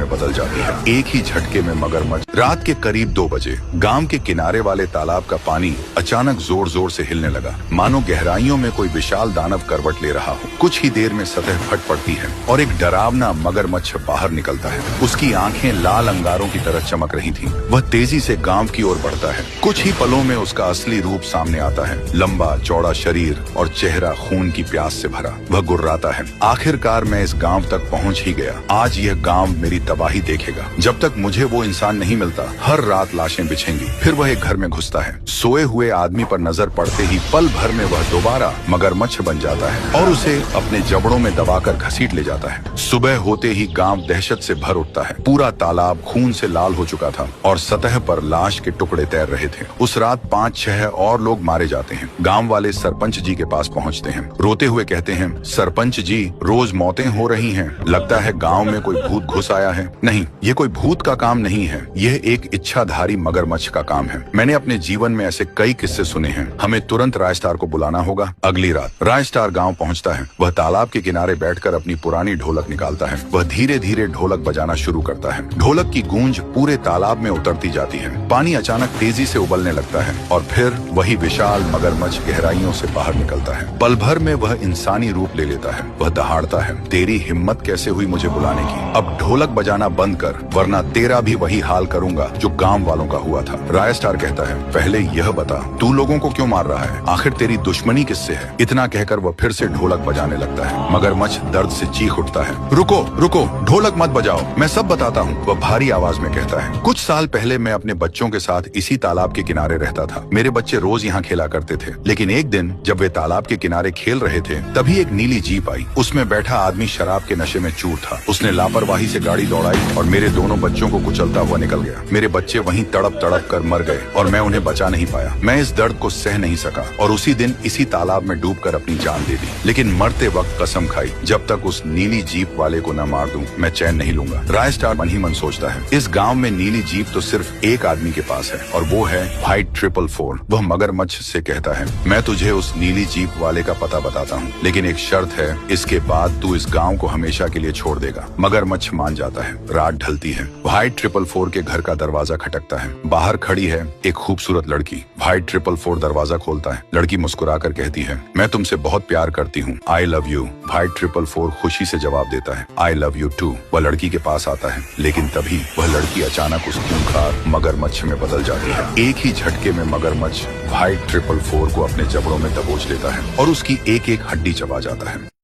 में बदल जाती है। एक ही झटके में मगरमच्छ। रात के करीब 2 बजे गांव के किनारे वाले तालाब का पानी अचानक जोर जोर से हिलने लगा, मानो गहराइयों में कोई विशाल दानव करवट ले रहा हो। कुछ ही देर में सतह फट पड़ती है और एक डरावना मगरमच्छ बाहर निकलता है। उसकी आंखें लाल अंगारों की तरह चमक रही थीं। वह तेजी से गांव की ओर बढ़ता है। कुछ ही पलों में उसका असली रूप सामने आता है, लंबा चौड़ा शरीर और चेहरा खून की प्यास से भरा। वह गुर्राता है, आखिरकार मैं इस गांव तक पहुंच ही गया। आज यह गांव मेरी तबाही देखेगा। जब तक मुझे वो इंसान नहीं मिलता, हर रात लाशें बिछेंगी। फिर वह एक घर में घुसता है। सोए हुए आदमी पर नजर पड़ते ही पल भर में वह दोबारा मगरमच्छ बन जाता है और उसे अपने जबड़ों में दबाकर घसीट ले जाता है। सुबह होते ही गांव दहशत से भर उठता है। पूरा तालाब खून से लाल हो चुका था और सतह पर लाश के टुकड़े तैर रहे थे। उस रात 5-6 और लोग मारे जाते हैं। गांव वाले सरपंच जी के पास पहुंचते हैं। रोते हुए कहते हैं, सरपंच जी, रोज मौतें हो रही हैं। लगता है गांव में कोई भूत घुस आया है। नहीं, ये कोई भूत का काम नहीं है, यह एक इच्छाधारी मगरमच्छ का काम है। मैंने अपने जीवन में ऐसे कई किस्से सुने हैं। हमें तुरंत राजस्टार को बुलाना होगा। अगली रात राजस्टार गांव पहुंचता है। वह तालाब के किनारे बैठकर अपनी पुरानी ढोलक निकालता है। वह धीरे धीरे ढोलक बजाना शुरू करता है। ढोलक की गूंज पूरे तालाब में उतरती जाती है। पानी अचानक तेजी से उबलने लगता है और फिर वही विशाल मगरमच्छ गहराइयों से बाहर निकलता है। पल भर में वह इंसानी रूप ले लेता है। वह दहाड़ता है, तेरी हिम्मत कैसे हुई मुझे बुलाने की? अब ढोलक बजाना बंद कर, वरना तेरा भी वही हाल करूंगा जो गांव वालों का हुआ था। राजस्टार कहता है, पहले यह बता, तू लोगों को क्यों मार रहा है? आखिर तेरी दुश्मनी किससे है? इतना कहकर वह फिर से ढोलक बजाने लगता है। मगरमच्छ दर्द से चीख उठता है, रुको रुको, ढोलक मत बजाओ, मैं सब बताता हूँ। वह भारी आवाज में कहता है, कुछ साल पहले मैं अपने बच्चों के साथ इसी तालाब के किनारे रहता था। मेरे बच्चे रोज यहाँ खेला करते थे। लेकिन एक दिन जब वे तालाब के किनारे खेल रहे थे, तभी एक नीली जीप आई। उसमें बैठा आदमी शराब के नशे में चूर था। उसने लापरवाही से गाड़ी दौड़ाई और मेरे दोनों बच्चों को कुचलता हुआ निकल गया। मेरे बच्चे वहीं तड़प तड़प कर मर गए और मैं उन्हें बचा नहीं पाया। मैं इस दर्द को सह नहीं सका और उसी दिन इसी तालाब में डूबकर अपनी जान दे दी। लेकिन मरते वक्त कसम खाई, जब तक उस नीली जीप वाले को न मार दूं, मैं चैन नहीं लूंगा। राजस्टार मन ही मन सोचता है, इस गांव में नीली जीप तो सिर्फ एक आदमी के पास है और वो है व्हाइट 444। वह मगरमच्छ से कहता है, मैं तुझे उस नीली जीप वाले का पता बताता हूँ, लेकिन एक शर्त है, इसके बाद तू इस गांव को हमेशा के लिए छोड़ देगा। मगरमच्छ मान जाता है। रात ढलती है। व्हाइट 444 के घर का दरवाजा खटकता है। बाहर खड़ी है एक खूबसूरत लड़की। व्हाइट 444 दरवाजा खोलता है। लड़की मुस्कुराकर कहती है, मैं तुमसे बहुत प्यार करती हूँ, आई लव यू। व्हाइट 444 खुशी से जवाब देता है, आई लव यू टू। वह लड़की के पास आता है, लेकिन तभी वह लड़की अचानक उस खूंखार मगरमच्छ में बदल जाती है। एक ही झटके में मगरमच्छ व्हाइट 444 को अपने जबड़ों में दबोच लेता है और उसकी एक एक हड्डी चबा जाता है।